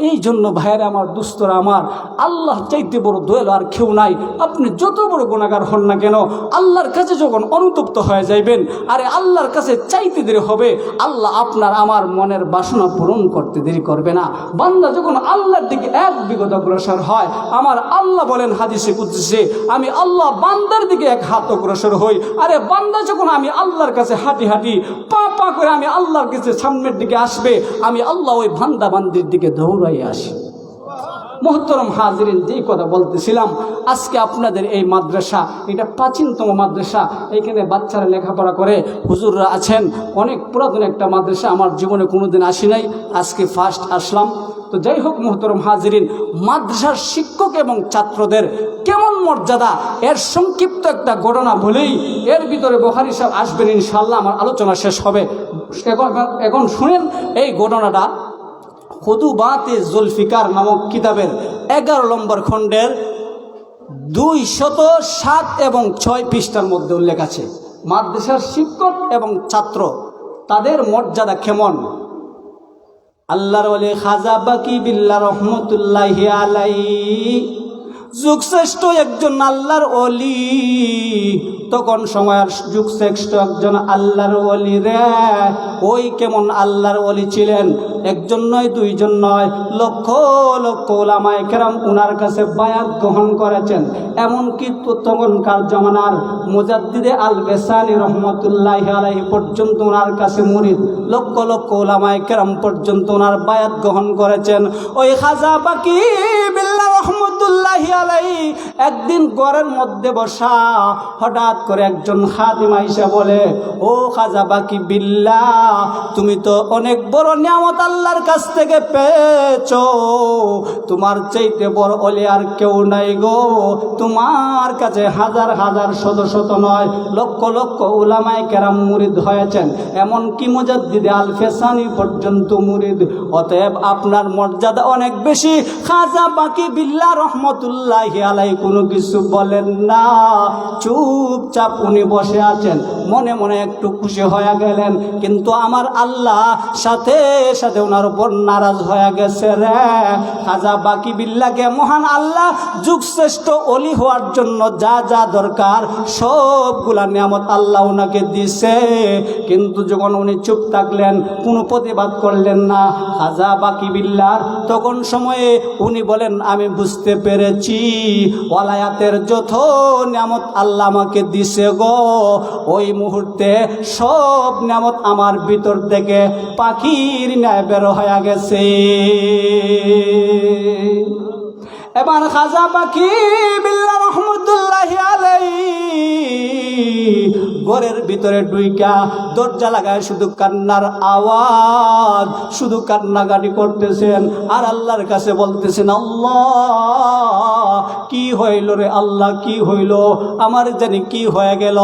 এই জন্য ভাইয়েরা আমার, দুস্তরা আমার, আল্লাহ চাইতে বড় দয়ালু আর কেউ নাই। আপনি যত বড় গুনাহগার হন না কেন, আল্লাহর কাছে যখন অনুতপ্ত হয়ে যাইবেন, আরে আল্লাহর কাছে চাইতে দেরি হবে, আল্লাহ আপনার আমার মনের বাসনা পূরণ করতে দেরি করবে না। বান্দা যখন আল্লাহর দিকে এক বিগত অগ্রসর হয়, আমার আল্লাহ বলেন হাদিসে কুদসিতে, আমি আল্লাহ বান্দার দিকে এক হাত অগ্রসর হই। আরে বান্দা যখন আমি আল্লাহর কাছে হাঁটি হাঁটি পা পা করে আমি আল্লাহর কাছে সামনের দিকে আসবে, আমি আল্লাহ ওই বান্দা বান্দির দিকে দৌড়াই আসি। মুহতারাম হাজিরিন, যেই কথা বলতেছিলাম, আজকে আপনাদের এই মাদ্রাসা, এটা প্রাচীনতম মাদ্রাসা, এখানে বাচ্চারা লেখাপড়া করে, হুজুররা আছেন, অনেক পুরাতন একটা মাদ্রাসা, আমার জীবনে কোনোদিন আসি নাই, আজকে ফার্স্ট আসলাম। তো যাই হোক মুহতারাম হাজিরিন, মাদ্রাসার শিক্ষক এবং ছাত্রদের কেমন মর্যাদা, এর সংক্ষিপ্ত একটা ঘটনা বলেই এর ভিতরে বুখারী সাহেব আসবেন ইনশাআল্লাহ, আমার আলোচনা শেষ হবে। এখন শুনেন এই ঘটনাটা। খুতুবাতে জুলফিকার নামক কিতাবের 11 নম্বর খণ্ডের 207 এবং 6 পৃষ্ঠার মধ্যে উল্লেখ আছে মাদ্রাসার শিক্ষক এবং ছাত্র তাদের মর্যাদা কেমন। আল্লাহর ওলি খাজা বাকি বিল্লাহ রহমতুল্লাহি আলাইহি যুগশ্রেষ্ঠ একজন আল্লাহর ওলি, তখন সময়ের যুগশ্রেষ্ঠ একজন আল্লাহর ওলি রে। ওই কেমন আল্লাহর ওলি ছিলেন, একজন নয়, দুইজন নয়, লক্ষ লক্ষ উলামায়ে কেরাম উনার কাছে বায়াত গ্রহণ করেছেন। এমনকি তখনকার জমানার মুজাদ্দিদে আল বেসানি রহমতুল্লাহি আলাইহি পর্যন্ত উনার কাছে মুরিদ, লক্ষ লক্ষ উলামায়ে কেরাম পর্যন্ত উনার বায়াত গ্রহণ করেছেন। ওই খাজা বাকি বিল্লাহ রহমতুল্লাহি আলাইহি একদিন ঘরের মধ্যে বসা, হঠাৎ করে একজন খাদিম আইসা বলে, ও খাজা বাকি বিল্লাহ, তুমি তো অনেক বড় নিয়ামত আল্লাহর কাছ থেকে পেয়েছো, তোমার চাইতে বড় ওলি আর কেউ নাই গো, তোমার কাছে হাজার হাজার শত শত নয়, লক্ষ লক্ষ উলামায়ে কেরাম মুরিদ হয়েছেন, এমনকি মুজাদ্দিদে আল ফেসানি পর্যন্ত মুরিদ, অতএব আপনার মর্যাদা অনেক বেশি। খাজা বাকি বিল্লাহ রহমতুল্লাহি আলাইহি কোনো কিছু বলেন না, চুপচাপ উনি বসে আছেন। মনে মনে একটু খুশি হয়ে গেলেন, কিন্তু আমার আল্লাহ সাথে সাথে ওনার উপর নারাজ হয়ে গেছে রে। খাজা বাকি বিল্লাহকে মহান আল্লাহ যুগশ্রেষ্ঠ অলি হওয়ার জন্য যা যা দরকার সবগুলা নিয়ামত আল্লাহ ওনাকে দিছে, কিন্তু যখন উনি চুপ থাকলেন, কোনো প্রতিবাদ করলেন না খাজা বাকি বিল্লাহর, তখন সময়ে উনি বলেন আমি বুঝতে পেরেছি ওয়ালায়াতের যত নিয়ামত আল্লাহ আমাকে দিছে গো, ওই মুহূর্তে সব নিয়ামত আমার ভিতর থেকে পাখির ন্যায় বের হয়ে গেছে। এবার খাজা বাকি বিল্লাহ রহমতুল্লাহি আলাইহি ঘরের ভিতরে ঢুইকা দরজা লাগায় শুধু কান্নার আওয়াজ, শুধু কান্নাকাটি করতেছেন আর আল্লাহর কাছে বলতেছেন, আল্লাহ কি হইল রে আল্লাহ, কি হইল আমার জানি কি হয়ে গেল।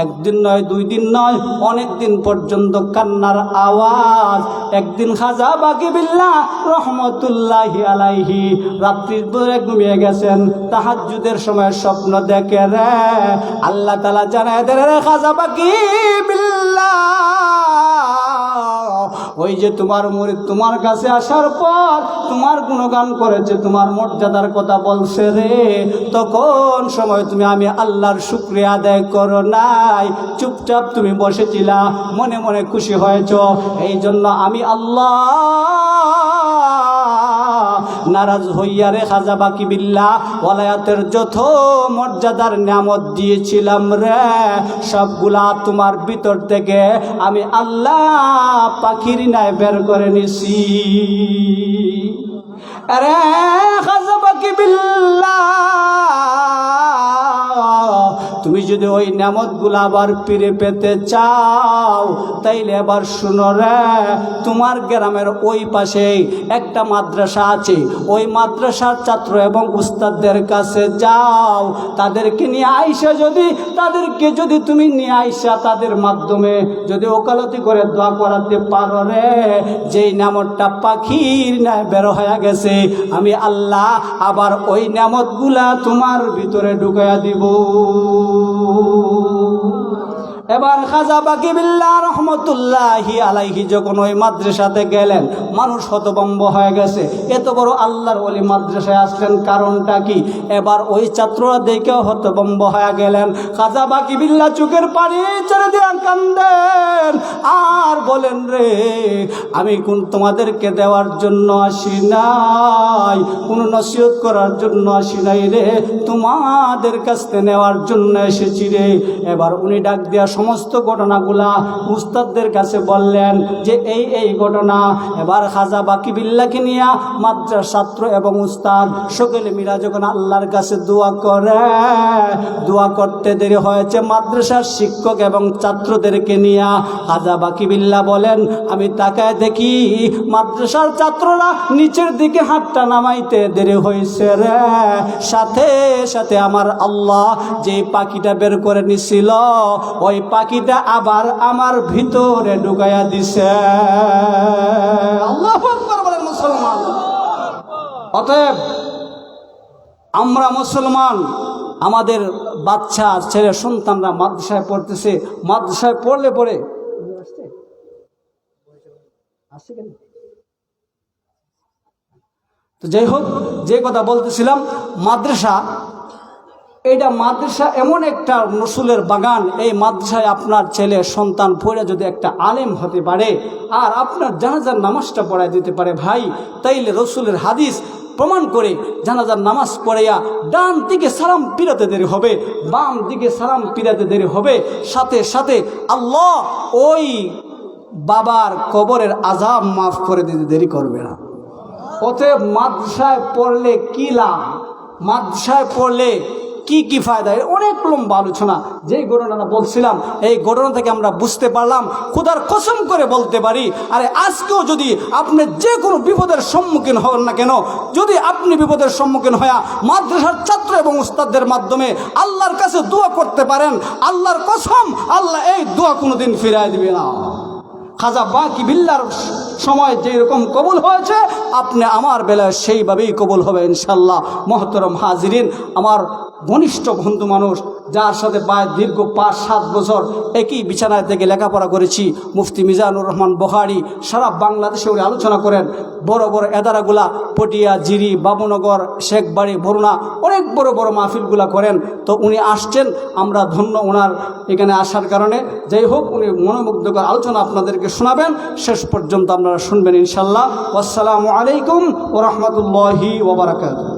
একদিন নয়, দুই দিন নয়, অনেক দিন পর্যন্ত কান্নার আওয়াজ। একদিন খাজা বাকি বিল্লাহ রহমতুল্লাহি আলাইহি রাত্রির পরে ঘুমিয়ে গেছেন, তাহাজ্জুদের সময় স্বপ্ন দেখে রে আল্লাহ তাআলা জানায় দেন, রে খাজা বাকি বিল্লাহ, ওই যে তোমার মুরিদ তোমার কাছে আসার পর তোমার গুণগান করেছে, তোমার মর্যাদার কথা বলছে রে, তখন সময় তুমি আমি আল্লাহর শুকরিয়া আদায় করো নাই, চুপচাপ তুমি বসেছিলা, মনে মনে খুশি হয়েছ, এই জন্য আমি আল্লাহ নারাজ হইয়া রে খাজা বাকি বিল্লাহ ওয়ালায়াতের যত মর্যাদার নিয়ামত দিয়েছিলাম রে, সবগুলা তোমার ভিতর থেকে আমি আল্লাহ পাখির ন্যায় বের করে নিছি। আরে খাজা বাকি বিল্লাহ, তুমি যদি ওই নিয়ামতগুলো আবার ফিরে পেতে চাও তাইলে এবার শুনো রে, তোমার গ্রামের ওই পাশেই একটা মাদ্রাসা আছে, ওই মাদ্রাসার ছাত্র এবং উস্তাদদের কাছে যাও, তাদেরকে নিয়ে আইসা তাদেরকে যদি তুমি নিয়ে আইসা তাদের মাধ্যমে যদি ওকালতি করে দোয়া করাতে পারো রে, যেই নিয়ামতটা পাখির ন্যায় বের হয়ে গেছে, আমি আল্লাহ আবার ওই নিয়ামতগুলা তোমার ভিতরে ঢুকাইয়া দিব। এবার খাজা বাকি বিল্লাহ রহমতুল্লাহি আলাইহি যখন ওই মাদ্রাসাতে গেলেন, মানুষ হতভম্ব হয়ে গেছে, এত বড় আল্লাহর ওলি মাদ্রাসায় আসলেন, কারণটা কি? এবার ওই ছাত্ররা দেখেও হতভম্ব হয়ে গেলেন। খাজা বাকি বিল্লাহ চোখের পানি ছেড়ে দিয়ে কান্দেন আর বলেন, রে আমি কোন তোমাদেরকে দেওয়ার জন্য আসি নাই, কোনো নসিহত করার জন্য আসি নাই রে, তোমাদের কাছ থেকে নেওয়ার জন্য এসেছি রে। এবার উনি ডাক দিয়া সমস্ত ঘটনাগুলা উস্তাদদের কাছে বললেন যে এই ঘটনা। এবার খাজা বাকি বিল্লাহকে নিয়ে মাদ্রাসার ছাত্র এবং উস্তাদ সকলে মিলা যখন আল্লাহর কাছে দোয়া করে, দোয়া করতে দেরি হয়েছে, মাদ্রাসার শিক্ষক এবং ছাত্রদেরকে নিয়ে খাজা বাকি বিল্লাহ বলেন, আমি তাকায় দেখি মাদ্রাসার ছাত্ররা নিচের দিকে হাতটা নামাইতে দেরি হয়েছে রে, সাথে সাথে আমার আল্লাহ যে পাখিটা বের করে নিছিল ওই পাখিটা আবার আমার ভিতরে ঢুকাইয়া দিছে। আল্লাহু আকবার বলেন মুসলমান। অতএব আমরা মুসলমান, আমাদের বাচ্চা ছেলে সন্তানরা মাদ্রাসায় পড়তেছে, মাদ্রাসায় পড়লে পরে তো যাই হোক, যে কথা বলতেছিলাম, মাদ্রাসা এমন একটা রসুলের বাগান, এই মাদ্রাসায় আপনার ছেলে সন্তান পড়ে যদি একটা আলেম হতে পারে আর আপনার জানাজার নামাজটা পড়ায় দিতে পারে ভাই, তাইলে রসুলের হাদিস প্রমাণ করে জানাজার নামাজ পড়াইয়া ডান দিকে সালাম ফিরাতে দেরি হবে, বাম দিকে সালাম ফিরাতে দেরি হবে, সাথে সাথে আল্লাহ ওই বাবার কবরের আযাব মাফ করে দিতে দেরি করবে না। অতএব মাদ্রাসায় পড়লে কি লাভ, মাদ্রাসায় পড়লে কি কি ফায়দা, অনেক লম্বা আলোচনা। যেই ঘটনাটা বলছিলাম এই ঘটনা থেকে আমরা বুঝতে পারলাম, খোদার কসম করে বলতে পারি, আরে আজকেও যদি আপনি যে কোনো বিপদের সম্মুখীন হন না কেন, যদি আপনি বিপদের সম্মুখীন হয়ে মাদ্রাসার ছাত্র এবং উস্তাদদের মাধ্যমে আল্লাহর কাছে দোয়া করতে পারেন, আল্লাহর কসম আল্লাহ এই দোয়া কোনোদিন ফিরায় দিবে না। খাজা বাকি বিল্লার সময় যেরকম কবুল হয়েছে আপনি আমার বেলায় সেইভাবেই কবুল হবে ইনশাল্লাহ। মহতরম হাজিরিন, আমার ঘনিষ্ঠ বন্ধু মানুষ, যার সাথে প্রায় দীর্ঘ 5-7 বছর একই বিছানায় থেকে লেখাপড়া করেছি, মুফতি মিজানুর রহমান বুখারী, সারা বাংলাদেশে উনি আলোচনা করেন। বড় বড় এদারাগুলা পটিয়া, জিরি, বাবুনগর, শেখবাড়ি, বরুণা, অনেক বড় বড় মাহফিলগুলা করেন। তো উনি আসছেন, আমরা ধন্য ওনার এখানে আসার কারণে। যাই হোক, উনি মনোমুগ্ধকর আলোচনা আপনাদেরকে শোনাবেন, শেষ পর্যন্ত আপনারা শুনবেন ইনশাল্লাহ। আসসালামু আলাইকুম ওয়া রাহমাতুল্লাহি ওয়া বারাকাতুহু।